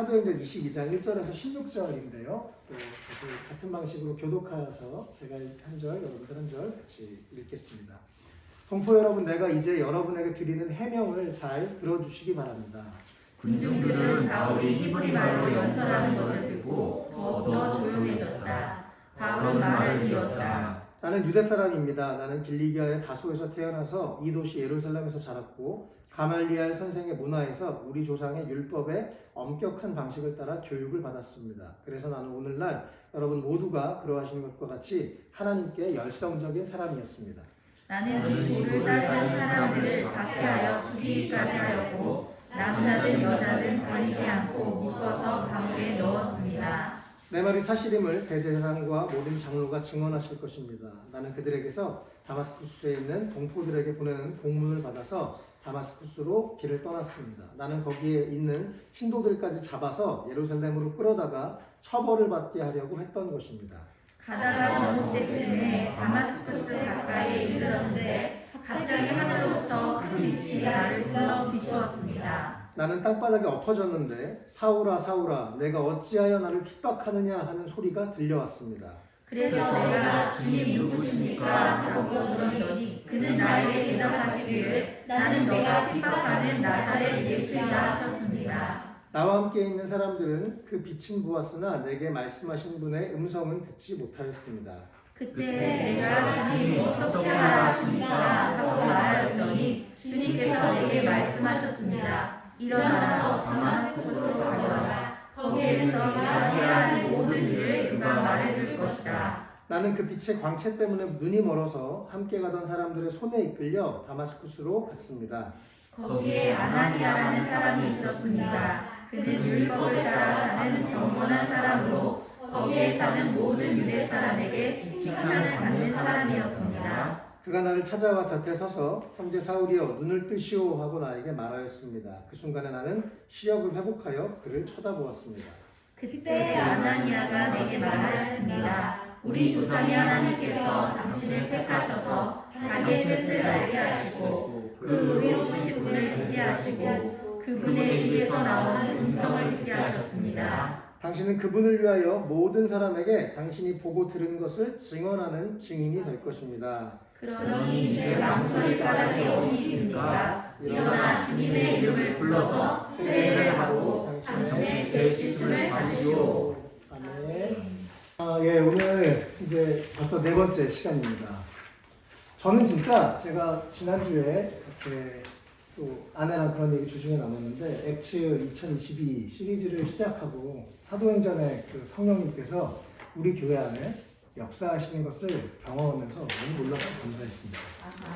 사도행전 22장 1절에서 16절인데요. 또 같은 방식으로 교독하여서 제가 한 절, 여러분들 한 절 같이 읽겠습니다. 동포 여러분, 내가 이제 여러분에게 드리는 해명을 잘 들어주시기 바랍니다. 군중들은 바울이 히브리 말로 연설하는 것을 듣고 더욱더 조용해졌다. 바울은 말을 이었다. 나는 유대 사람입니다. 나는 길리기아의 다소에서 태어나서 이 도시 예루살렘에서 자랐고 가말리알 선생의 문화에서 우리 조상의 율법의 엄격한 방식을 따라 교육을 받았습니다. 그래서 나는 오늘날 여러분 모두가 그러하시는 것과 같이 하나님께 열성적인 사람이었습니다. 나는 이 돌을 닦은 사람들을 박해하여 죽이기까지 하였고 남자든 여자든 가리지 않고 묶어서 감옥에 넣었습니다. 내 말이 사실임을 대제사장과 모든 장로가 증언하실 것입니다. 나는 그들에게서 다마스쿠스에 있는 동포들에게 보내는 공문을 받아서 다마스쿠스로 길을 떠났습니다. 나는 거기에 있는 신도들까지 잡아서 예루살렘으로 끌어다가 처벌을 받게 하려고 했던 것입니다. 가다가 저녁 때쯤에 다마스쿠스 가까이에 이르렀는데 갑자기 하늘로부터 큰 빛이 나를 둘러 비추었습니다. 나는 땅바닥에 엎어졌는데 사울아 사울아 내가 어찌하여 나를 핍박하느냐 하는 소리가 들려왔습니다. 그래서 내가 주님 누구십니까? 하고 물었더니 그는 나에게 대답하시기를 나는 너가 핍박하는 나사렛 예수이라 하셨습니다. 나와 함께 있는 사람들은 그 빛은 보았으나 내게 말씀하신 분의 음성은 듣지 못하였습니다. 그때 내가 주님 어떻게 하십니까? 하고 말하였더니 주님께서 내게 말씀하셨습니다. 일어나서 다마스쿠스로 가거라. 거기에서 네가 해야 할 모든 일을 그가 말해줄 것이다. 나는 그 빛의 광채 때문에 눈이 멀어서 함께 가던 사람들의 손에 이끌려 다마스쿠스로 갔습니다. 거기에 아나니아라는 사람이 있었습니다. 그는 율법을 따라 사는 경건한 사람으로 거기에 사는 모든 유대 사람에게 칭찬을 받는 사람이었습니다. 그가 나를 찾아와 곁에 서서 형제 사울이여 눈을 뜨시오 하고 나에게 말하였습니다. 그 순간에 나는 시력을 회복하여 그를 쳐다보았습니다. 그때 아나니아가 내게 말하였습니다. 우리 조상의 하나님께서 당신을 택하셔서 자기의 뜻을 알게 하시고 그 의로우신 분을 보게 하시고 그분의 입에서 나오는 음성을 듣게 하셨습니다. 당신은 그분을 위하여 모든 사람에게 당신이 보고 들은 것을 증언하는 증인이 될 것입니다. 그러니 이제 망설일 까닭이 어디 있습니까? 일어나 주님의 이름을 불러서 세례를 하고 당신의 죄 씻음을 받으시오. 아멘. 예, 오늘 이제 벌써 네 번째 시간입니다. 저는 진짜 제가 지난주에 이렇게 또 아내랑 그런 얘기 주중에 나눴는데 엑츠 2022 시리즈를 시작하고 사도행전의 그 성령님께서 우리 교회 안에 역사하시는 것을 경험하면서 너무 놀랍고 감사했습니다.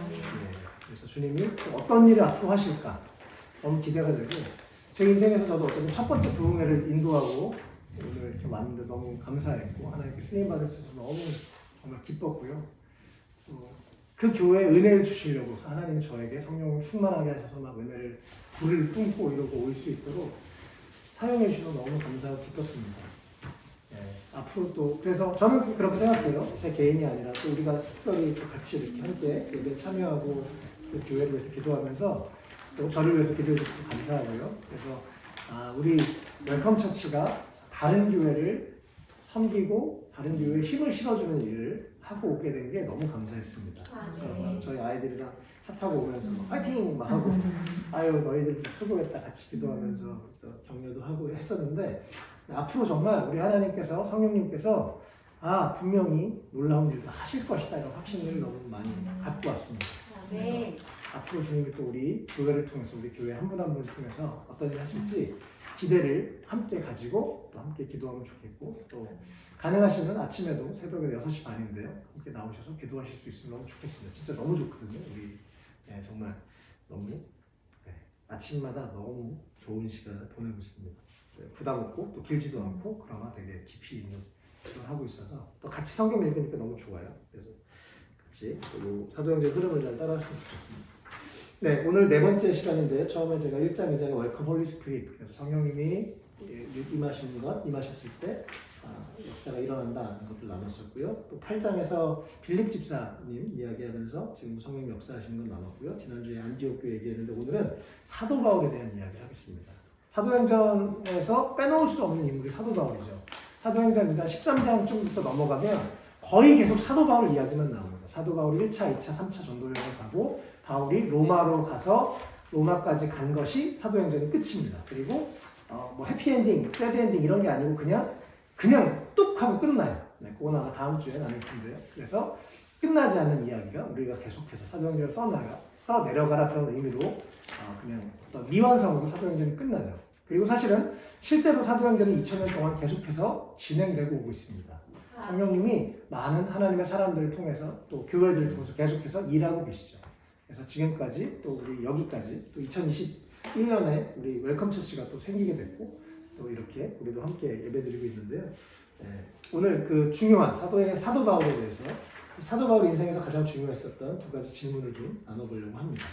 네, 그래서 주님이 또 어떤 일을 앞으로 하실까 너무 기대가 되고 제 인생에서 저도 어떤 첫 번째 부흥회를 인도하고 오늘 이렇게 왔는데 너무 감사했고 하나님께 쓰임 받을 수 있어서 너무 정말 기뻤고요. 또 그 교회에 은혜를 주시려고 하나님이 저에게 성령을 충만하게 하셔서 막 은혜를 불을 뿜고 이러고 올 수 있도록 사용해 주셔서 너무 감사하고 기뻤습니다. 네, 앞으로 또 그래서 저는 그렇게 생각해요. 제 개인이 아니라 또 우리가 특별히 또 같이 이렇게 함께 예배 참여하고 그 교회를 위해서 기도하면서 또 저를 위해서 기도해 주셔서 감사하고요. 그래서 우리 웰컴 처치가 다른 교회를 섬기고 다른 교회에 힘을 실어주는 일을 하고 오게 된 게 너무 감사했습니다. 저희 아이들이랑 차 타고 오면서 파이팅 막 하고 아유 너희들 수고했다 같이 기도하면서 격려도 하고 했었는데 앞으로 정말 우리 하나님께서 성령님께서 분명히 놀라운 일도 하실 것이다 이런 확신을 너무 많이 갖고 왔습니다. 네. 앞으로 주님이 또 우리 교회를 통해서 우리 교회 한 분 한 분을 통해서 어떤 일 하실지 기대를 함께 가지고 또 함께 기도하면 좋겠고 또 가능하시면 아침에도 새벽에 6시 반인데요 함께 나오셔서 기도하실 수 있으면 너무 좋겠습니다. 진짜 너무 좋거든요. 우리 정말 너무 아침마다 너무 좋은 시간을 보내고 있습니다. 부담 없고 또 길지도 않고 그러나 되게 깊이 있는 걸 하고 있어서 또 같이 성경 읽으니까 너무 좋아요. 그래서 같이 사도행전 흐름을 잘 따라했으면 좋겠습니다. 네, 오늘 네 번째 시간인데요. 처음에 제가 1장, 2장에 웰컴 홀리 스피릿 그래서 성령님이 임하셨을 때 역사가 일어난다는 것들 나눴었고요. 또 8장에서 빌립 집사님 이야기하면서 지금 성령 역사하시는 건 나눴고요. 지난주에 안디옥 교회 얘기했는데 오늘은 사도 바울에 대한 이야기 하겠습니다. 사도행전에서 빼놓을 수 없는 인물이 사도 바울이죠. 사도행전 이제 13장쯤부터 넘어가면 거의 계속 사도 바울 이야기만 나옵니다. 사도 바울이 1차, 2차, 3차 전도 여행을 가고 바울이 로마로 가서 로마까지 간 것이 사도행전의 끝입니다. 그리고 뭐 해피엔딩, 새드엔딩 이런 게 아니고 그냥 뚝 하고 끝나요. 네, 그건 아마 다음 주에 나눌 텐데요. 그래서 끝나지 않는 이야기가 우리가 계속해서 사도행전을 써내려가라 그런 의미로 그냥 어떤 미완성으로 사도행전이 끝나죠. 그리고 사실은 실제로 사도행전이 2000년 동안 계속해서 진행되고 오고 있습니다. 성령님이 많은 하나님의 사람들을 통해서 또 교회들을 통해서 계속해서 일하고 계시죠. 그래서 지금까지 또 우리 여기까지 또 2021년에 우리 웰컴 처치가 또 생기게 됐고 또 이렇게 우리도 함께 예배드리고 있는데요. 오늘 그 중요한 사도 바울에 대해서 사도 바울 인생에서 가장 중요했었던 두 가지 질문을 좀 나눠보려고 합니다.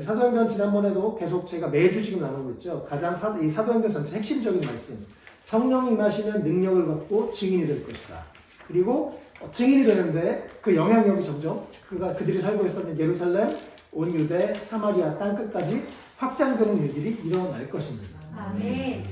사도행전 지난번에도 계속 제가 매주 지금 나누고 있죠. 가장 이 사도행전 전체 핵심적인 말씀. 성령이 임하시면 능력을 받고 증인이 될 것이다. 그리고 증인이 되는데 그 영향력이 점점 그들이 살고 있었던 예루살렘, 온 유대, 사마리아 땅 끝까지 확장되는 일들이 일어날 것입니다. 아멘.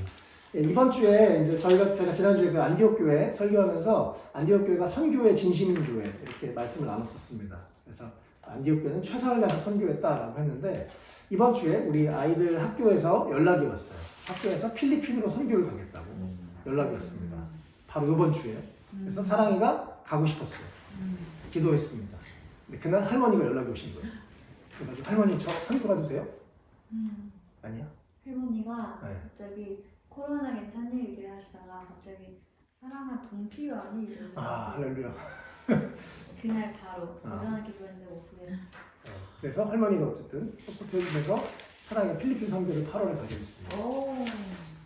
이번 주에 이제 제가 지난주에 그 안디옥 교회 설교하면서 안디옥 교회가 선교의 진심인 교회 이렇게 말씀을 나눴었습니다. 그래서 안디옥 교회는 최선을 다해서 선교했다라고 했는데 이번 주에 우리 아이들 학교에서 연락이 왔어요. 학교에서 필리핀으로 선교를 가겠다고 연락이 왔습니다. 바로 이번 주에. 그래서 사랑이가 가고 싶었어요. 기도했습니다. 근데 그날 할머니가 연락이 오신 거예요. 그래가지고 할머니 저 선교 가도 돼요? 아니야? 할머니가 네. 갑자기 코로나 괜찮니 얘기를 하시다가 갑자기 사랑아 돈 필요하니 이러면서 할렐루야. 그날 바로 오전에 기도했는데 오후에 그래서 할머니가 어쨌든 서포트 해주셔서 사랑이 필리핀 선교를 8월에 가게 됐습니다.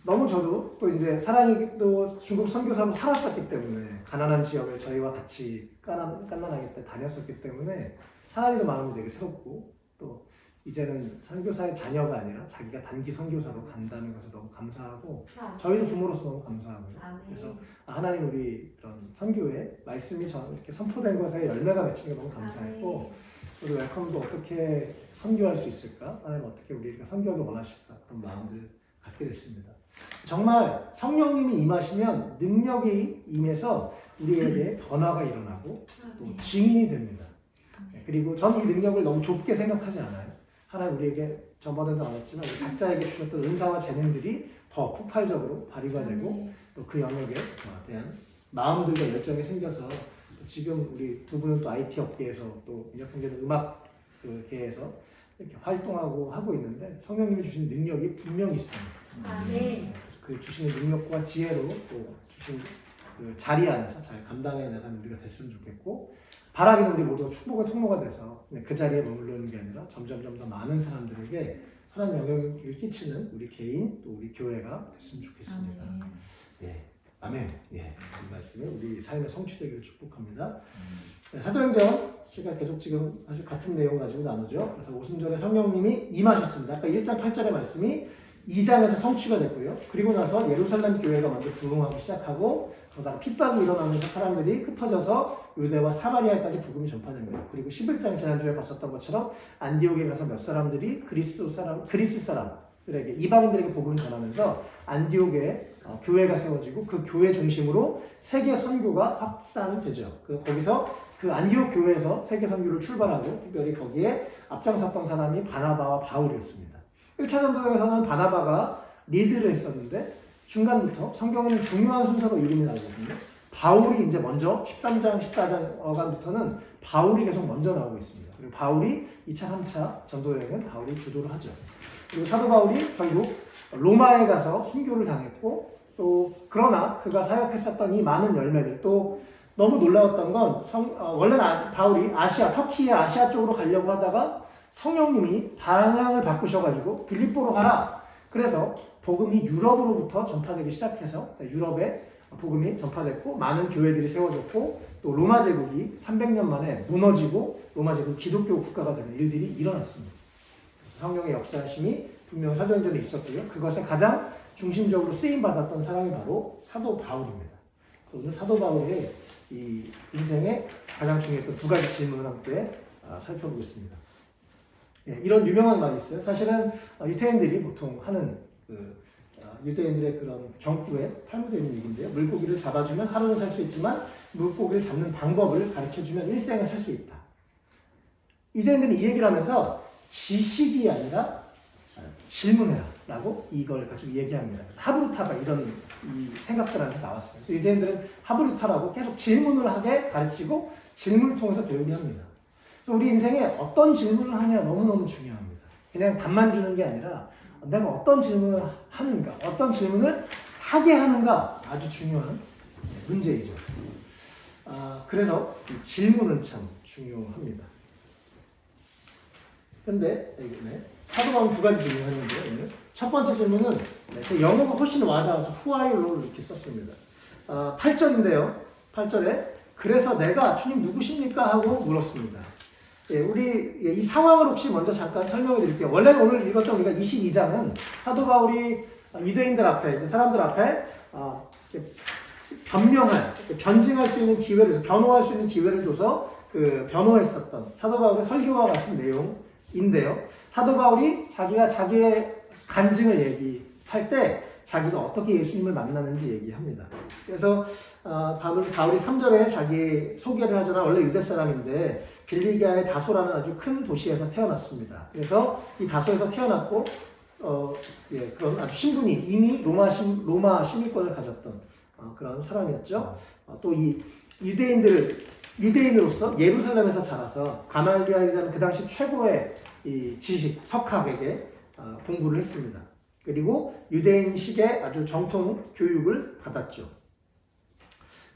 너무 저도 또 이제 사랑이 또 중국 선교사로 살았었기 때문에 가난한 지역을 저희와 같이 깐난하게 다녔었기 때문에 사랑이도 마음이 되게 새롭고 또 이제는 선교사의 자녀가 아니라 자기가 단기 선교사로 간다는 것을 너무 감사하고 저희도 부모로서 너무 감사하고요. 그래서 하나님 우리 그런 선교의 말씀이 이렇게 선포된 것에 열매가 맺힌 게 너무 감사했고 우리 웰컴도 어떻게 선교할 수 있을까? 하나님 어떻게 우리가 선교하기 원하실까? 그런 마음을 갖게 됐습니다. 정말 성령님이 임하시면 능력이 임해서 우리에게 변화가 일어나고 또 증인이 됩니다. 그리고 전 이 능력을 너무 좁게 생각하지 않아요. 하나님 우리에게 저번에도 나눴지만 우리 각자에게 주셨던 은사와 재능들이 더 폭발적으로 발휘가 되고 또 그 영역에 대한 마음들과 열정이 생겨서 지금 우리 두 분은 또 IT 업계에서 또 민혁형제는 음악계에서 이렇게 활동하고 하고 있는데 성령님이 주신 능력이 분명히 있습니다. 그 주시는 능력과 지혜로 또 주신 그 자리 안에서 잘 감당해 나가는 우리가 됐으면 좋겠고 바라기는 우리 모두가 축복의 통로가 돼서 그 자리에 머무르는 게 아니라 점점 더 많은 사람들에게 하나님 영향을 끼치는 우리 개인 또 우리 교회가 됐으면 좋겠습니다. 예, 아멘. 예, 이 말씀에 우리 삶의 성취되기를 축복합니다. 사도행전 제가 계속 지금 사실 같은 내용 가지고 나누죠. 그래서 오순절에 성령님이 임하셨습니다. 아까 1장 8절의 말씀이 2장에서 성취가 됐고요. 그리고 나서 예루살렘 교회가 먼저 부흥하기 시작하고 그러다가 핍박이 일어나면서 사람들이 흩어져서 유대와 사마리아까지 복음이 전파된 거예요. 그리고 11장 지난주에 봤었던 것처럼 안디옥에 가서 몇 사람들이 그리스 사람들에게 이방인들에게 복음을 전하면서 안디옥에 교회가 세워지고 그 교회 중심으로 세계 선교가 확산되죠. 거기서 그 안디옥 교회에서 세계 선교를 출발하고 특별히 거기에 앞장섰던 사람이 바나바와 바울이었습니다. 1차 전도여행에서는 바나바가 리드를 했었는데 중간부터 성경에는 중요한 순서로 이름이 나오거든요. 바울이 이제 먼저 13장, 14장 어간부터는 바울이 계속 먼저 나오고 있습니다. 그리고 바울이 2차, 3차 전도여행은 바울이 주도를 하죠. 그리고 사도 바울이 결국 로마에 가서 순교를 당했고 또 그러나 그가 사역했었던 이 많은 열매들 또 너무 놀라웠던 건 원래는 바울이 터키의 아시아 쪽으로 가려고 하다가 성령님이 방향을 바꾸셔가지고 빌립보로 가라. 그래서 복음이 유럽으로부터 전파되기 시작해서 유럽에 복음이 전파됐고 많은 교회들이 세워졌고 또 로마 제국이 300년 만에 무너지고 로마 제국 기독교 국가가 되는 일들이 일어났습니다. 그래서 성령의 역사하심이 분명히 사도행전에 있었고요. 그것에 가장 중심적으로 쓰임받았던 사람이 바로 사도 바울입니다. 그래서 오늘 사도 바울의 이 인생에 가장 중요했던 두 가지 질문을 함께 살펴보겠습니다. 예, 이런 유명한 말이 있어요. 사실은 유태인들이 보통 하는 유대인들의 그런 경구에 탈무드에 있는 얘기인데요. 물고기를 잡아주면 하루는 살 수 있지만 물고기를 잡는 방법을 가르쳐주면 일생을 살 수 있다. 유대인들은 이 얘기를 하면서 지식이 아니라 질문해라 라고 이걸 가지고 얘기합니다. 그래서 하브루타가 이런 이 생각들한테 나왔어요. 그래서 유대인들은 하브루타라고 계속 질문을 하게 가르치고 질문을 통해서 배우게 합니다. 그래서 우리 인생에 어떤 질문을 하냐 너무너무 중요합니다. 그냥 답만 주는 게 아니라 내가 어떤 질문을 하는가, 어떤 질문을 하게 하는가 아주 중요한 문제이죠. 그래서 이 질문은 참 중요합니다. 근데 사도 바울은 두 가지 질문을 했는데요. 첫 번째 질문은 제 영어가 훨씬 와닿아서 Who are you? 이렇게 썼습니다. 8절인데요. 8절에 그래서 내가 주님 누구십니까? 하고 물었습니다. 우리 이 상황을 혹시 먼저 잠깐 설명해 드릴게요. 원래는 오늘 읽었던 우리가 22장은 사도 바울이 유대인들 앞에, 사람들 앞에 변증할 수 있는 기회를, 변호할 수 있는 기회를 줘서 그 변호했었던 사도 바울의 설교와 같은 내용인데요. 사도 바울이 자기가 자기의 간증을 얘기할 때 자기가 어떻게 예수님을 만나는지 얘기합니다. 그래서 바울이 3절에 자기 소개를 하잖아. 원래 유대 사람인데 빌리기아의 다소라는 아주 큰 도시에서 태어났습니다. 그래서 이 다소에서 태어났고 그런 아주 신분이 이미 로마 시민권을 가졌던 그런 사람이었죠. 또 이 유대인으로서 예루살렘에서 자라서 가말리엘이라는 그 당시 최고의 이 지식 석학에게 공부를 했습니다. 그리고 유대인식의 아주 정통 교육을 받았죠.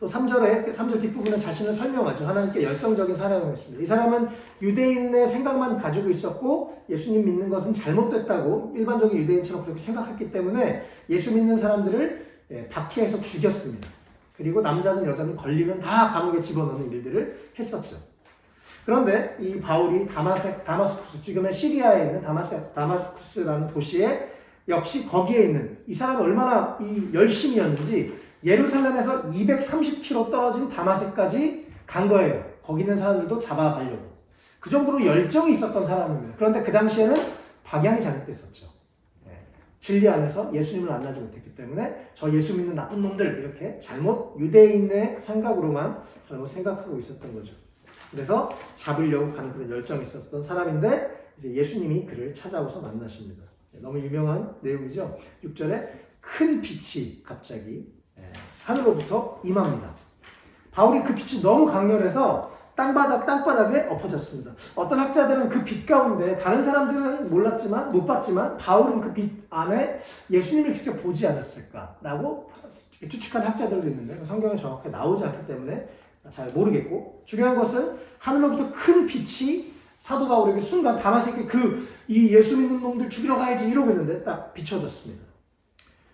또 3절 뒷부분에 자신을 설명하죠. 하나님께 열성적인 사람을 했습니다. 이 사람은 유대인의 생각만 가지고 있었고 예수님 믿는 것은 잘못됐다고 일반적인 유대인처럼 그렇게 생각했기 때문에 예수 믿는 사람들을 박해해서 죽였습니다. 그리고 남자든 여자든 걸리면 다 감옥에 집어넣는 일들을 했었죠. 그런데 이 바울이 다마스쿠스, 지금의 시리아에 있는 다마스쿠스라는 도시에 역시 거기에 있는 이 사람이 얼마나 이 열심이었는지 예루살렘에서 230km 떨어진 다마섹까지 간 거예요. 거기 있는 사람들도 잡아가려고. 그 정도로 열정이 있었던 사람입니다. 그런데 그 당시에는 방향이 잘못됐었죠. 진리 안에서 예수님을 만나지 못했기 때문에 저 예수 믿는 나쁜 놈들 이렇게 유대인의 생각으로만 잘못 생각하고 있었던 거죠. 그래서 잡으려고 가는 그런 열정이 있었던 사람인데 이제 예수님이 그를 찾아오서 만나십니다. 너무 유명한 내용이죠. 6절에 큰 빛이 갑자기 하늘로부터 임합니다. 바울이 그 빛이 너무 강렬해서 땅바닥에 엎어졌습니다. 어떤 학자들은 그 빛 가운데 다른 사람들은 못 봤지만 바울은 그 빛 안에 예수님을 직접 보지 않았을까라고 추측한 학자들도 있는데 성경에 정확하게 나오지 않기 때문에 잘 모르겠고 중요한 것은 하늘로부터 큰 빛이 사도 바울에게 순간 다마섹에 이 예수 믿는 놈들 죽이러 가야지 이러고 있는데 딱 비춰졌습니다.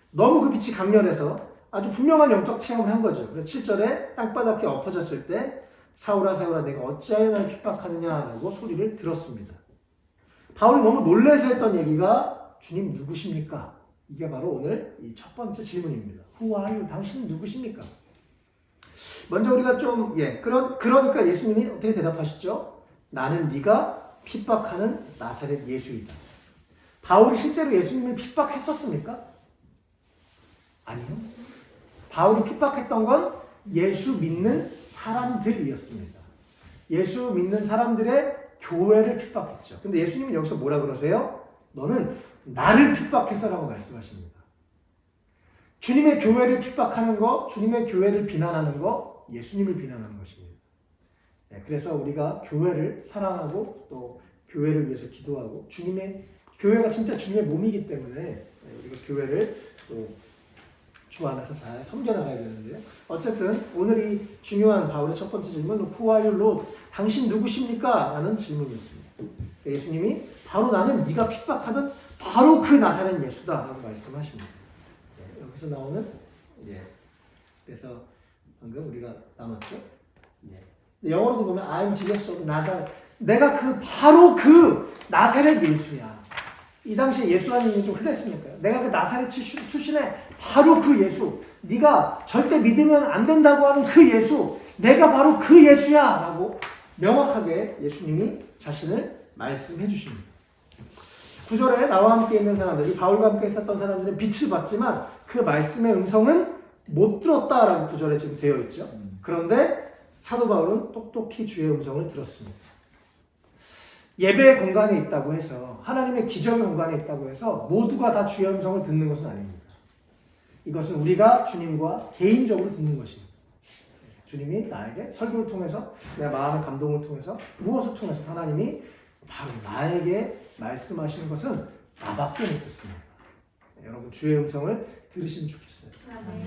너무 그 빛이 강렬해서 아주 분명한 영적 체험을 한 거죠. 그래서 7절에 땅바닥에 엎어졌을 때 사울아 사울아 내가 어찌하여 나를 핍박하느냐라고 소리를 들었습니다. 바울이 너무 놀라서 했던 얘기가 주님 누구십니까? 이게 바로 오늘 이 첫 번째 질문입니다. Who are you? 당신은 누구십니까? 먼저 우리가 그러니까 예수님이 어떻게 대답하시죠? 나는 네가 핍박하는 나사렛 예수이다. 바울이 실제로 예수님을 핍박했었습니까? 아니요. 바울이 핍박했던 건 예수 믿는 사람들이었습니다. 예수 믿는 사람들의 교회를 핍박했죠. 근데 예수님은 여기서 뭐라 그러세요? 너는 나를 핍박해서라고 말씀하십니다. 주님의 교회를 핍박하는 거, 주님의 교회를 비난하는 거, 예수님을 비난하는 것입니다. 그래서 우리가 교회를 사랑하고 또 교회를 위해서 기도하고 교회가 진짜 주님의 몸이기 때문에 우리가 교회를 또 주 안에서 잘 섬겨나가야 되는데요. 어쨌든 오늘 이 중요한 바울의 첫 번째 질문은 Who are you, Lord? 당신 누구십니까? 라는 질문이었습니다. 예수님이 바로 나는 네가 핍박하던 바로 그 나사렛 예수다 라고 말씀하십니다. 여기서 나오는 그래서 방금 우리가 나눴죠. 영어로도 보면 I'm Jesus of Nazareth. 내가 바로 그 나사렛 예수야. 이 당시에 예수라는 이름이 좀 흔했으니까요. 내가 그 나사렛 출신의 바로 그 예수. 네가 절대 믿으면 안 된다고 하는 그 예수. 내가 바로 그 예수야. 라고 명확하게 예수님이 자신을 말씀해 주십니다. 9절에 나와 함께 있는 사람들이 바울과 함께 있었던 사람들은 빛을 봤지만 그 말씀의 음성은 못 들었다라고 9절에 지금 되어 있죠. 그런데 사도 바울은 똑똑히 주의 음성을 들었습니다. 예배의 공간에 있다고 해서 하나님의 기적의 공간에 있다고 해서 모두가 다 주의 음성을 듣는 것은 아닙니다. 이것은 우리가 주님과 개인적으로 듣는 것입니다. 주님이 나에게 설교를 통해서 내 마음의 감동을 통해서 무엇을 통해서 하나님이 바로 나에게 말씀하시는 것은 나밖에 못 듣습니다. 여러분 주의 음성을 들으시면 좋겠어요.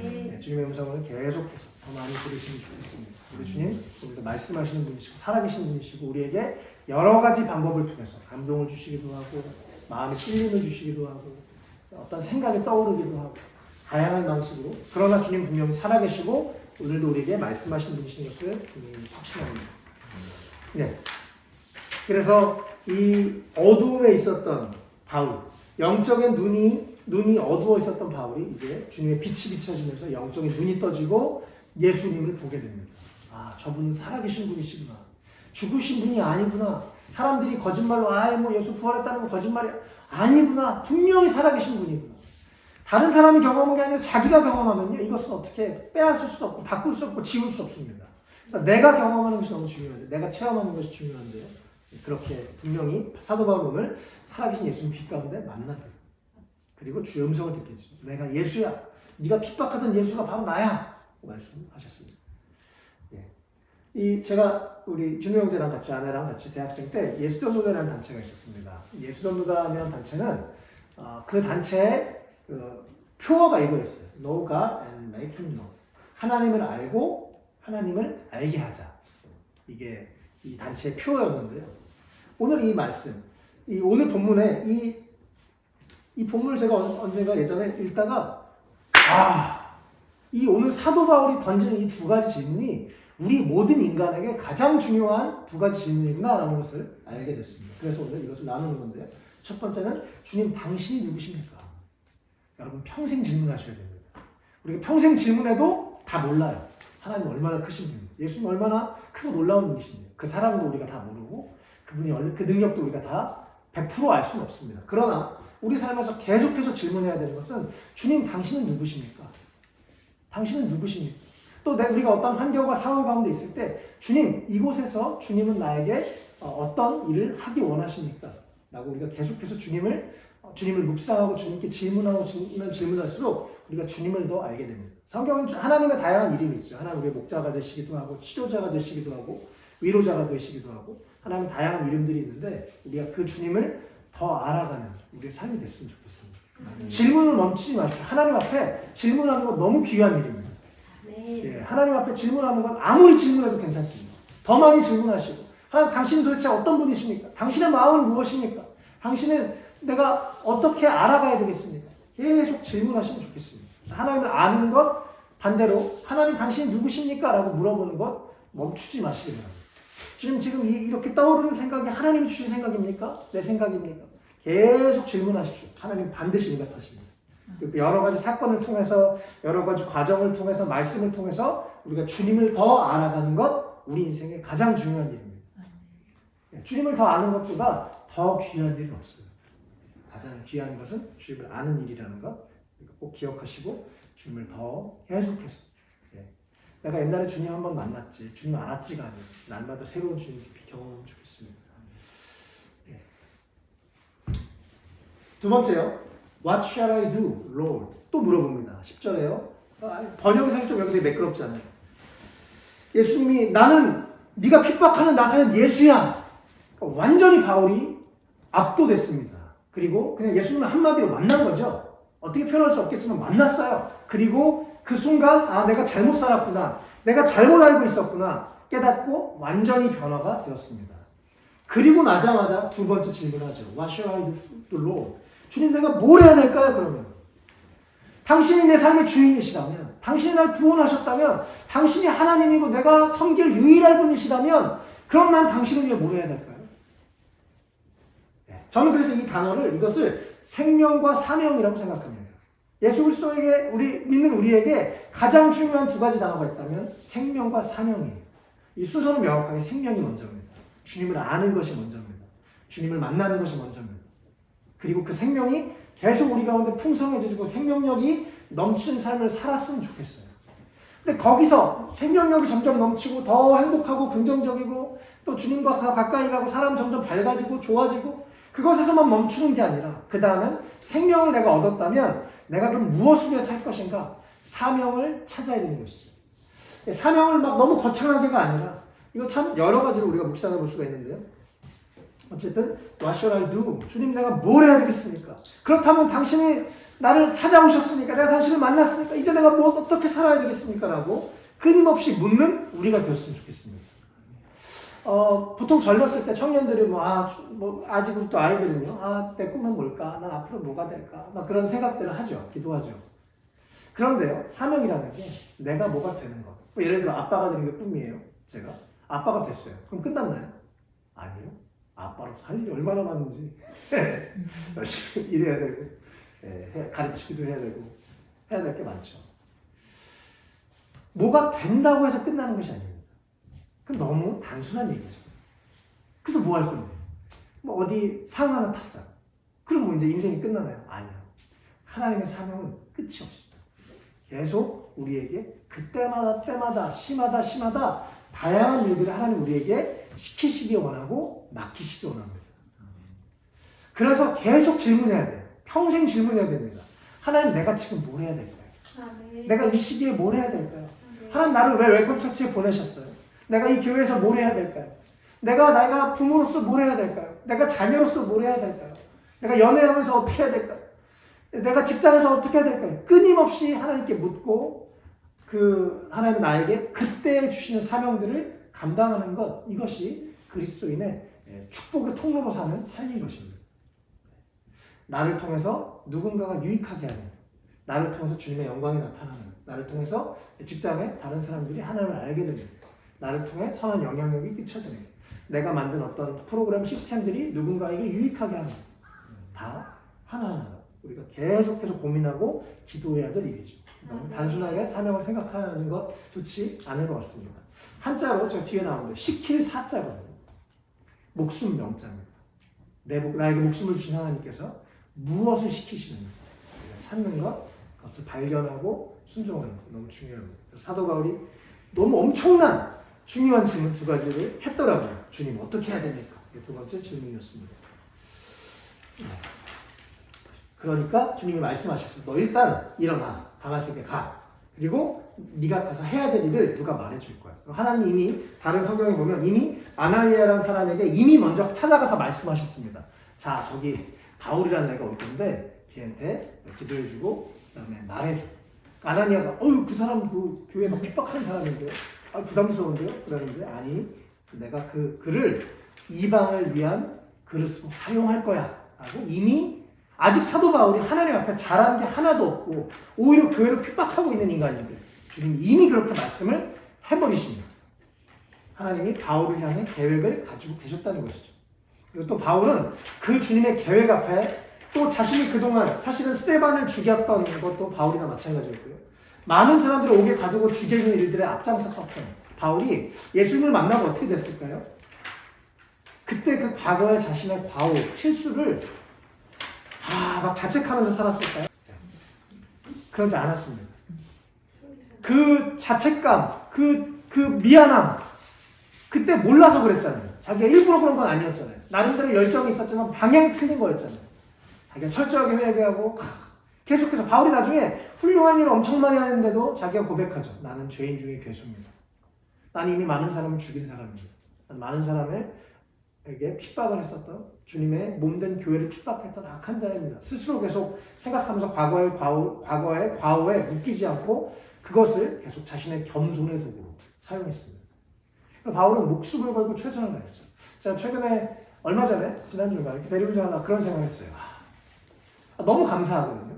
네, 주님의 음성을 계속해서 더 많이 들으시면 좋겠습니다. 우리 주님 우리가 말씀하시는 분이시고 살아계신 분이시고 우리에게 여러 가지 방법을 통해서 감동을 주시기도 하고 마음에 찔림을 주시기도 하고 어떤 생각이 떠오르기도 하고 다양한 방식으로 그러나 주님 분명히 살아계시고 오늘도 우리에게 말씀하시는 분이신 것을 분명히 확신합니다. 네. 그래서 이 어두움에 있었던 바울, 영적인 눈이 어두워 있었던 바울이 이제 주님의 빛이 비춰지면서 영적인 눈이 떠지고 예수님을 보게 됩니다. 아, 저분은 살아계신 분이시구나. 죽으신 분이 아니구나. 사람들이 거짓말로 뭐 예수 부활했다는 건 거짓말이야. 아니구나. 분명히 살아계신 분이구나. 다른 사람이 경험한 게 아니라 자기가 경험하면요. 이것은 어떻게 빼앗을 수 없고 바꿀 수 없고 지울 수 없습니다. 그래서 내가 경험하는 것이 너무 중요한데 내가 체험하는 것이 중요한데요. 그렇게 분명히 사도 바울은 오늘 살아계신 예수님 빛 가운데 만나게 됩니다. 그리고 주의 음성을 듣게 되죠. 내가 예수야. 네가 핍박하던 예수가 바로 나야. 말씀하셨습니다. 예. 제가 우리 준호 형제랑 같이 아내랑 같이 대학생 때 예수전도회라는 단체가 있었습니다. 예수전도회라는 단체는 그 단체의 표어가 이거였어요. Know God and make Him known. 하나님을 알고 하나님을 알게 하자. 이게 이 단체의 표어였는데요. 오늘 이 말씀, 오늘 본문에 이 본문을 제가 언젠가 예전에 읽다가 이 오늘 사도 바울이 던지는 이 두 가지 질문이 우리 모든 인간에게 가장 중요한 두 가지 질문이구나라는 것을 알게 됐습니다. 그래서 오늘 이것을 나누는 건데요. 첫 번째는 주님 당신이 누구십니까? 여러분 평생 질문하셔야 됩니다. 우리가 평생 질문해도 다 몰라요. 하나님 얼마나 크신 분인지, 예수님 얼마나 크고 놀라운 분이신지 그 사랑도 우리가 다 모르고 그분이 그 능력도 우리가 다 100% 알 수는 없습니다. 그러나 우리 삶에서 계속해서 질문해야 되는 것은 주님 당신은 누구십니까? 당신은 누구십니까? 또 우리가 어떤 환경과 상황 가운데 있을 때 주님 이곳에서 주님은 나에게 어떤 일을 하기 원하십니까? 라고 우리가 계속해서 주님을 묵상하고 주님께 질문하고 질문할수록 우리가 주님을 더 알게 됩니다. 성경은 하나님의 다양한 이름이 있죠. 하나님 우리의 목자가 되시기도 하고 치료자가 되시기도 하고 위로자가 되시기도 하고 하나님의 다양한 이름들이 있는데 우리가 그 주님을 더 알아가는 우리의 삶이 됐으면 좋겠습니다. 질문을 멈추지 마십시오. 하나님 앞에 질문하는 건 너무 귀한 일입니다. 예, 하나님 앞에 질문하는 건 아무리 질문해도 괜찮습니다. 더 많이 질문하시고 하나님 당신은 도대체 어떤 분이십니까? 당신의 마음은 무엇입니까? 당신은 내가 어떻게 알아가야 되겠습니까? 계속 질문하시면 좋겠습니다. 하나님을 아는 것 반대로 하나님 당신이 누구십니까? 라고 물어보는 것 멈추지 마시기 바랍니다. 주님 지금 이렇게 떠오르는 생각이 하나님이 주신 생각입니까? 내 생각입니까? 계속 질문하십시오. 하나님 반드시 응답하십니다. 여러 가지 사건을 통해서 여러 가지 과정을 통해서 말씀을 통해서 우리가 주님을 더 알아가는 것 우리 인생의 가장 중요한 일입니다. 주님을 더 아는 것보다 더 귀한 일은 없어요. 가장 귀한 것은 주님을 아는 일이라는 것 꼭 기억하시고 주님을 더 계속해서 내가 옛날에 주님 한번 만났지 주님 알았지가 아니에요. 날마다 새로운 주님 경험하면 좋겠습니다. 두 번째요. What shall I do, Lord? 또 물어봅니다. 10절에요. 번역상이 좀 여기 되게 매끄럽지 않아요. 예수님이 나는 네가 핍박하는 나사렛 예수야. 완전히 바울이 압도됐습니다. 그리고 그냥 예수님을 한마디로 만난 거죠. 어떻게 표현할 수 없겠지만 만났어요. 그리고 그 순간 내가 잘못 살았구나. 내가 잘못 알고 있었구나. 깨닫고 완전히 변화가 되었습니다. 그리고 나자마자 두 번째 질문하죠. What shall I do, Lord? 주님 내가 뭘 해야 될까요? 그러면 당신이 내 삶의 주인이시라면 당신이 날 구원하셨다면 당신이 하나님이고 내가 섬길 유일할 분이시라면 그럼 난 당신을 위해 뭘 해야 될까요? 저는 그래서 이것을 생명과 사명이라고 생각합니다. 예수 그리스도에게 믿는 우리에게 가장 중요한 두 가지 단어가 있다면 생명과 사명이에요. 이 순서는 명확하게 생명이 먼저입니다. 주님을 아는 것이 먼저입니다. 주님을 만나는 것이 먼저입니다. 그리고 그 생명이 계속 우리 가운데 풍성해지고 생명력이 넘치는 삶을 살았으면 좋겠어요. 근데 거기서 생명력이 점점 넘치고 더 행복하고 긍정적이고 또 주님과 더 가까이 가고 사람 점점 밝아지고 좋아지고 그것에서만 멈추는 게 아니라 그 다음엔 생명을 내가 얻었다면 내가 그럼 무엇을 위해서 할 것인가? 사명을 찾아야 되는 것이죠. 사명을 막 너무 거창하게가 아니라 이거 참 여러 가지로 우리가 묵상해 볼 수가 있는데요. 어쨌든 What shall I do? 주님 내가 뭘 해야 되겠습니까? 그렇다면 당신이 나를 찾아오셨으니까 내가 당신을 만났으니까 이제 내가 뭐 어떻게 살아야 되겠습니까? 라고 끊임없이 묻는 우리가 되었으면 좋겠습니다. 보통 젊었을 때 청년들이 아직은 또 아이들은요. 내 꿈은 뭘까? 난 앞으로 뭐가 될까? 막 그런 생각들을 하죠. 기도하죠. 그런데요. 사명이라는 게 내가 뭐가 되는 것. 예를 들어 아빠가 되는 게 꿈이에요. 제가. 아빠가 됐어요. 그럼 끝났나요? 아니요. 아빠로서 할 일이 얼마나 많은지 열심히 일해야 되고 가르치기도 해야 되고 해야 될 게 많죠. 뭐가 된다고 해서 끝나는 것이 아닙니다. 그건 너무 단순한 얘기죠. 그래서 뭐 할 건데? 뭐 어디 상 하나 탔어요. 그럼 뭐 이제 인생이 끝나나요? 아니요. 하나님의 사명은 끝이 없습니다. 계속 우리에게 그때마다 때마다 시마다 다양한 일들을 하나님 우리에게 시키시기 원하고 맡기시기 원합니다. 그래서 계속 질문해야 돼요. 평생 질문해야 됩니다. 하나님 내가 지금 뭘 해야 될까요? 내가 이 시기에 뭘 해야 될까요? 하나님 나를 왜 웰컴 처치에 보내셨어요? 내가 이 교회에서 뭘 해야 될까요? 내가 부모로서 뭘 해야 될까요? 내가 자녀로서 뭘 해야 될까요? 내가 연애하면서 어떻게 해야 될까요? 내가 직장에서 어떻게 해야 될까요? 끊임없이 하나님께 묻고 하나님 나에게 그때 주시는 사명들을 감당하는 것, 이것이 그리스도인의 축복의 통로로 사는 삶인 것입니다. 나를 통해서 누군가가 유익하게 하는, 나를 통해서 주님의 영광이 나타나는, 나를 통해서 직장에 다른 사람들이 하나님을 알게 되는, 나를 통해 선한 영향력이 끼쳐지는, 내가 만든 어떤 프로그램 시스템들이 누군가에게 유익하게 하는, 다 하나하나 우리가 계속해서 고민하고 기도해야 될 일이죠. 너무 단순하게 사명을 생각하는 것 좋지 않은 것 같습니다. 한자로 저 뒤에 나오는데 시킬 사자거든요. 목숨 명자입니다. 나에게 목숨을 주신 하나님께서 무엇을 시키시는지 찾는 것, 그것을 발견하고 순종하는 것 너무 중요합니다. 사도 바울이 너무 엄청난 중요한 질문 두 가지를 했더라고요. 주님 어떻게 해야 됩니까? 이게 두 번째 질문이었습니다. 그러니까 주님이 말씀하셨죠. 너 일단 일어나 다마스크에 가. 그리고 네가 가서 해야 될 일을 누가 말해줄 거야. 하나님 이미 다른 성경에 보면 이미 아나니아라는 사람에게 이미 먼저 찾아가서 말씀하셨습니다. 자 저기 바울이라는 애가 올 건데 걔한테 기도해주고 그다음에 말해줘. 아나니아가 그 사람 그 교회 막 핍박하는 사람인데요. 부담스러운데요? 그러는데 아니 내가 그 그를 이방을 위한 그릇으로 사용할 거야. 라고 이미 아직 사도 바울이 하나님 앞에 잘한 게 하나도 없고 오히려 교회를 핍박하고 있는 인간인데 주님이 이미 그렇게 말씀을 해버리십니다. 하나님이 바울을 향해 계획을 가지고 계셨다는 것이죠. 그리고 또 바울은 그 주님의 계획 앞에 또 자신이 그동안 사실은 스데반을 죽였던 것도 바울이나 마찬가지였고요. 많은 사람들을 옥에 가두고 죽이는 일들에 앞장섰던 바울이 예수님을 만나고 어떻게 됐을까요? 그때 그 과거의 자신의 과오, 실수를 막 자책하면서 살았을까요? 그러지 않았습니다. 그 자책감, 그 미안함, 그때 몰라서 그랬잖아요. 자기가 일부러 그런 건 아니었잖아요. 나름대로 열정이 있었지만 방향이 틀린 거였잖아요. 자기가 철저하게 회개하고 계속해서 바울이 나중에 훌륭한 일을 엄청 많이 하는데도 자기가 고백하죠. 나는 죄인 중에 괴수입니다. 나는 이미 많은 사람을 죽인 사람입니다. 난 많은 사람에게 핍박을 했었던 주님의 몸된 교회를 핍박했던 악한 자입니다. 스스로 계속 생각하면서 과거의 과오에 묶이지 않고 그것을 계속 자신의 겸손의 도구로 사용했습니다. 바울은 목숨을 걸고 최선을 다했죠. 제가 최근에 얼마 전에 지난주인가 이렇게 데리고 전화 그런 생각했어요. 너무 감사하거든요.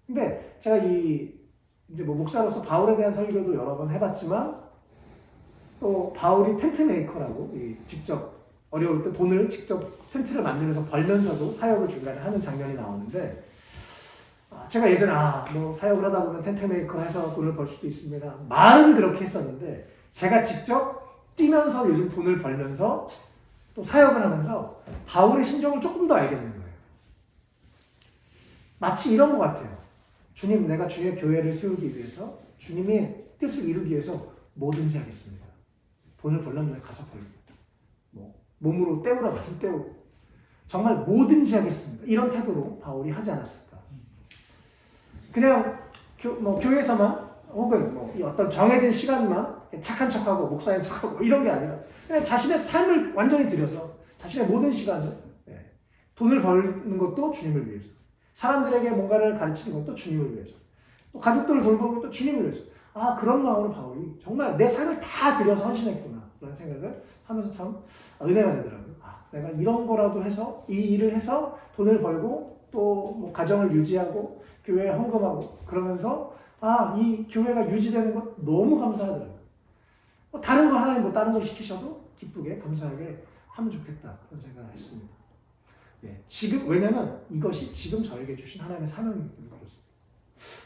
근데 제가 이제 목사로서 바울에 대한 설교도 여러 번 해봤지만 또 바울이 텐트 메이커라고 직접 어려울 때 돈을 직접 텐트를 만들면서 벌면서도 사역을 중간에 하는 장면이 나오는데 제가 예전에 사역을 하다 보면 텐트 메이커 해서 돈을 벌 수도 있습니다. 말은 그렇게 했었는데 제가 직접 뛰면서 요즘 돈을 벌면서 또 사역을 하면서 바울의 심정을 조금 더 알게 되는 거예요. 마치 이런 것 같아요. 주님, 내가 주의 교회를 세우기 위해서 주님의 뜻을 이루기 위해서 뭐든지 하겠습니다. 돈을 벌려면 가서 벌고, 뭐 몸으로 때우라고 하면 때우고, 정말 뭐든지 하겠습니다. 이런 태도로 바울이 하지 않았을까. 그냥 교회에서만 혹은 이 어떤 정해진 시간만 착한 척하고 목사인 척하고 이런 게 아니라 그냥 자신의 삶을 완전히 들여서 자신의 모든 시간을 돈을 벌는 것도 주님을 위해서, 사람들에게 뭔가를 가르치는 것도 주님을 위해서, 또 가족들을 돌보는 것도 주님을 위해서. 그런 마음으로 바울이 정말 내 삶을 다 들여서 헌신했구나 그런 생각을 하면서 참 은혜가 되더라고요. 내가 이런 거라도 해서 이 일을 해서 돈을 벌고 또 뭐 가정을 유지하고 교회에 헌금하고 그러면서 이 교회가 유지되는 것 너무 감사하더라고요. 다른 거 하나님 뭐 다른 거 시키셔도 기쁘게 감사하게 하면 좋겠다 그런 생각을 했습니다. 지금 왜냐면 이것이 지금 저에게 주신 하나님의 사명이기 때문에 그렇습니다.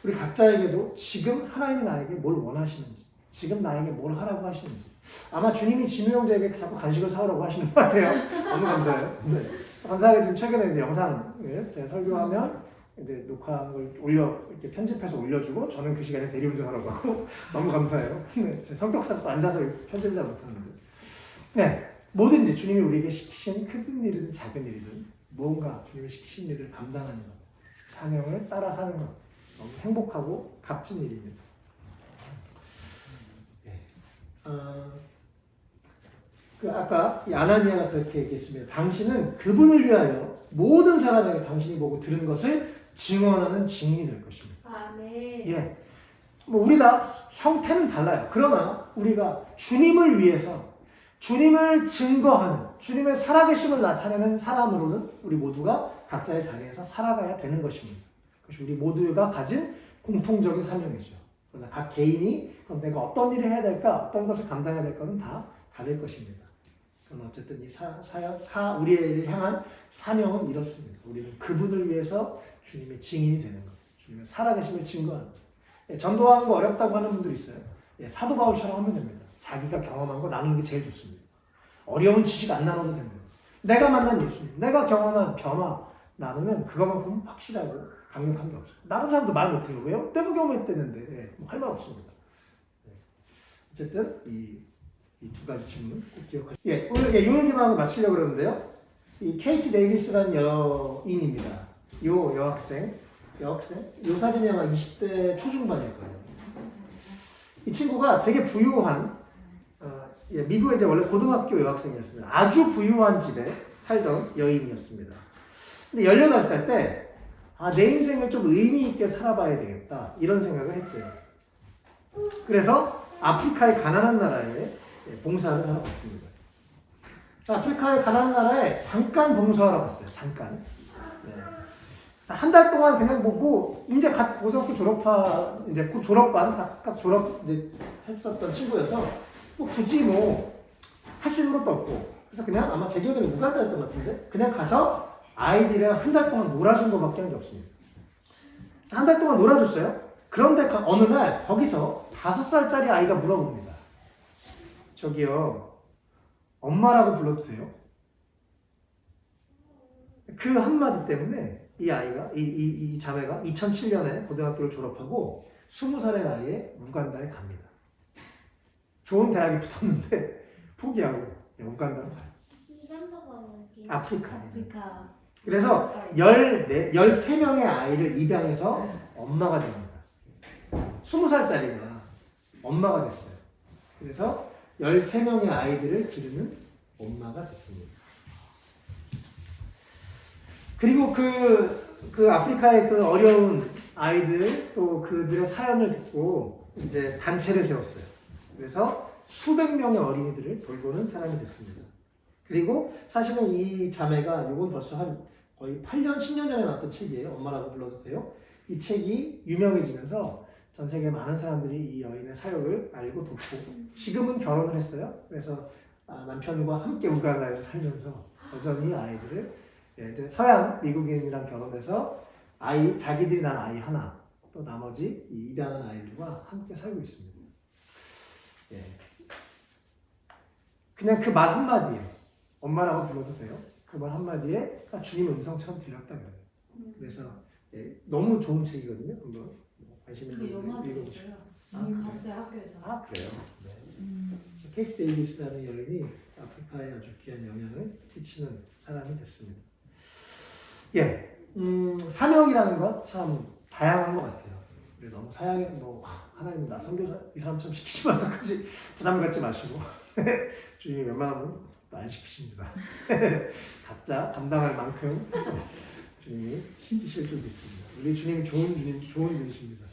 우리 각자에게도 지금 하나님이 나에게 뭘 원하시는지, 지금 나에게 뭘 하라고 하시는지, 아마 주님이 진우 형제에게 자꾸 간식을 사오라고 하시는 것 같아요. 너무 감사해요. 네. 감사하게 지금 최근에 이제 영상 제가 설교하면 이제 녹화한 걸 이렇게 편집해서 올려주고 저는 그 시간에 대리운전하라고 하고 너무 감사해요. 네. 제 성격상 또 앉아서 편집을 잘 못하는데. 네. 뭐든지 주님이 우리에게 시키신 큰 일이든 작은 일이든 무언가 주님이 시키신 일을 감당하는 것, 사명을 따라 사는 것, 너무 행복하고 값진 일입니다. 아까 이 아나니아가 그렇게 얘기했습니다. 당신은 그분을 위하여 모든 사람에게 당신이 보고 들은 것을 증언하는 증인이 될 것입니다. 아멘. 우리 다 형태는 달라요. 그러나 우리가 주님을 위해서 주님을 증거하는, 주님의 살아계심을 나타내는 사람으로는 우리 모두가 각자의 자리에서 살아가야 되는 것입니다. 그것이 우리 모두가 가진 공통적인 사명이죠. 그러나 각 개인이 그럼 내가 어떤 일을 해야 될까, 어떤 것을 감당해야 될까는 다 다를 것입니다. 그럼 어쨌든 이 우리를 향한 사명은 이렇습니다. 우리는 그분을 위해서 주님의 증인이 되는 것, 주님의 살아계심을 증거하는 것. 전도하는 거 어렵다고 하는 분들이 있어요. 사도 바울처럼 하면 됩니다. 자기가 경험한 거 나누는 게 제일 좋습니다. 어려운 지식 안 나눠도 됩니다. 내가 만난 예수님, 내가 경험한 변화 나누면 그것만큼 확실하고 강력한 게 없어요. 다른 사람도 말 못해요. 왜요? 내가 경험했다는데 할 말 없습니다. 어쨌든 이 두 가지 질문 꼭 기억하시고 오늘 요 얘기만 마치려고 그러는데요. 이 케이티 데이비스라는 여인입니다. 요 여학생 요 사진이 아마 20대 초중반일 거예요. 이 친구가 되게 부유한 미국에 이제 원래 고등학교 여학생이었습니다. 아주 부유한 집에 살던 여인이었습니다. 근데 18살 때 내 인생을 좀 의미 있게 살아봐야 되겠다 이런 생각을 했대요. 그래서 아프리카의 가난한 나라에 봉사를 하러 갔습니다. 아프리카의 가난한 나라에 잠깐 봉사하러 갔어요. 잠깐. 그래서 한 달 동안 그냥 이제 갓 고등학교 이제 곧 졸업반 각 졸업 이제 했었던 친구여서 굳이 할 수 있는 것도 없고 그래서 그냥 아마 제 기억에는 우간다였던 것 같은데 그냥 가서 아이들이랑 한 달 동안 놀아준 것밖에 한 게 없습니다. 한 달 동안 놀아줬어요. 그런데 어느 날 거기서 5살짜리 아이가 물어봅니다. 저기요, 엄마라고 불러도 돼요? 그 한마디 때문에 이 아이가, 이 자매가 2007년에 고등학교를 졸업하고 20살의 나이에 우간다에 갑니다. 좋은 대학에 붙었는데 포기하고 우간다로 가요. 아프리카. 그래서 13명의 아이를 입양해서 엄마가 됩니다. 20살짜리가 엄마가 됐어요. 그래서 13명의 아이들을 기르는 엄마가 됐습니다. 그리고 그 아프리카의 그 어려운 아이들 또 그들의 사연을 듣고 이제 단체를 세웠어요. 그래서 수백 명의 어린이들을 돌보는 사람이 됐습니다. 그리고 사실은 이 자매가 이건 벌써 거의 8년, 10년 전에 나왔던 책이에요. 엄마라고 불러도 돼요. 이 책이 유명해지면서 전 세계 많은 사람들이 이 여인의 사역을 알고 돕고 지금은 결혼을 했어요. 그래서 남편과 함께 우간다에서 살면서 여전히 아이들을 서양 미국인이랑 결혼해서 자기들이 낳은 아이 하나 또 나머지 입양한 아이들과 함께 살고 있습니다. 그냥 그 말 한마디에 엄마라고 불러도 돼요. 그 말 한마디에 주님의 음성처럼 들렸다 그래요. 그래서 예, 너무 좋은 책이거든요. 한번 관심 있는 저 영화도 분들 읽어보시고. 있어요. 아, 이미 그래요? 봤어요 학교에서. 아 그래요. 네. 케이트 데이비스라는 여인이 아프리카에 아주 귀한 영향을 끼치는 사람이 됐습니다. 예, 사명이라는 건 참 다양한 것 같아요. 너무 사양에 하나님 나 선교사 이 사람처럼 시키시면 어떡하지 부담 갖지 마시고 주님이 웬만하면 또 안 시키십니다. 각자 감당할 만큼 주님이 시키실 줄도 있습니다. 우리 주님이 좋은 분이십니다.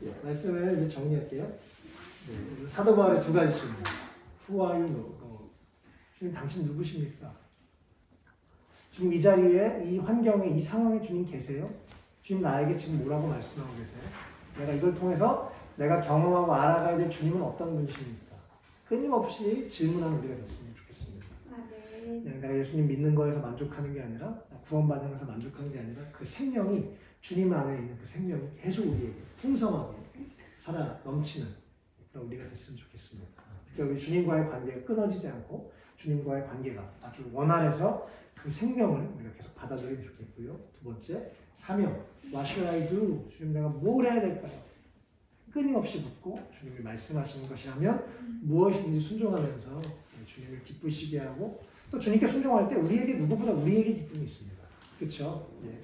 예, 말씀을 이제 정리할게요. 네, 사도 바울의 두 가지 질문. Who are you? 주님 당신 누구십니까? 지금 이 자리에 이 환경에 이 상황에 주님 계세요? 주님 나에게 지금 뭐라고 말씀하고 계세요? 내가 이걸 통해서 내가 경험하고 알아가야 될 주님은 어떤 분이십니까? 끊임없이 질문하는 우리가 됐으면 좋겠습니다. 그냥 내가 예수님 믿는 거에서 만족하는 게 아니라 구원받는 것에서 만족하는 게 아니라 그 생명이 주님 안에 있는 그 생명이 계속 우리에게 풍성하게 살아 넘치는 그런 우리가 됐으면 좋겠습니다. 그러니까 우리 주님과의 관계가 끊어지지 않고 주님과의 관계가 아주 원활해서 그 생명을 우리가 계속 받아들이면 좋겠고요. 두 번째, 사명. What should I do? 주님 내가 뭘 해야 될까요? 끊임없이 묻고 주님이 말씀하시는 것이라면 무엇이든지 순종하면서 주님을 기쁘시게 하고 또 주님께 순종할 때 우리에게 누구보다 우리에게 기쁨이 있습니다. 그렇죠? 예.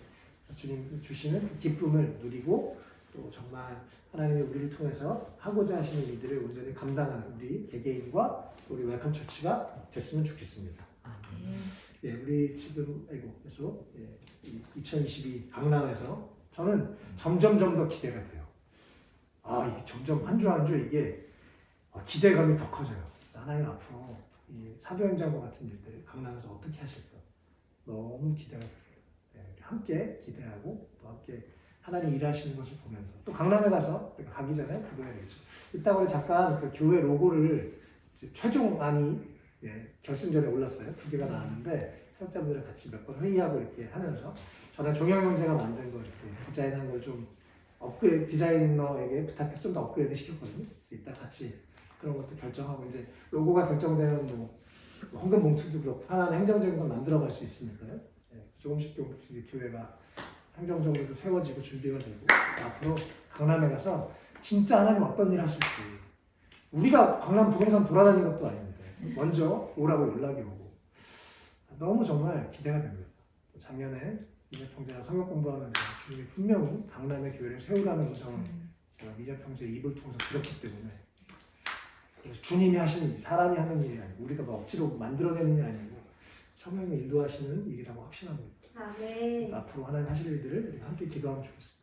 주님 주시는 그 기쁨을 누리고 또 정말 하나님이 우리를 통해서 하고자 하시는 일들을 온전히 감당하는 우리 개개인과 우리 웰컴 처치가 됐으면 좋겠습니다. 예, 우리 지금 계속 2022 강남에서 저는 점점 더 기대가 돼요. 이게 점점 한 주 한 주 이게 기대감이 더 커져요. 하나님 앞으로 이 사도행전과 같은 일들 강남에서 어떻게 하실까 너무 기대가 돼요. 예, 함께 기대하고 또 함께 하나님 일하시는 것을 보면서 또 강남에 가서 우리가 가기 전에 기도해야 되겠죠. 이따가 우리 잠깐 그 교회 로고를 최종안이 결승전에 올랐어요. 2개가 나왔는데 사역자분들이랑 같이 몇 번 회의하고 이렇게 하면서 저는 종영 형제가 만든 거 이렇게 디자인한 걸 좀 업그레이드 디자이너에게 부탁해서 좀 더 업그레이드 시켰거든요. 이따 같이 그런 것도 결정하고 이제 로고가 결정되면 헌금 봉투도 그렇고 하나는 행정적인 걸 만들어갈 수 있으니까요. 조금씩 교회가 행정적으로도 세워지고 준비가 되고 앞으로 강남에 가서 진짜 하나님 어떤 일 하실지 우리가 강남 부동산 돌아다니는 것도 아닌데 먼저 오라고 연락이 오고 너무 정말 기대가 됩니다. 작년에 미녀평제가 성역 공부하면서 주님이 분명히 강남의 교회를 세우라는 음성을 제가 미녀평제 입을 통해서 들었기 때문에 그래서 주님이 하시는 일, 사람이 하는 일이 아니고 우리가 억지로 만들어내는 일이 아니고 성령이 인도하시는 일이라고 확신합니다. 아멘. 앞으로 하나님 하실 일들을 함께 기도하면 좋겠습니다.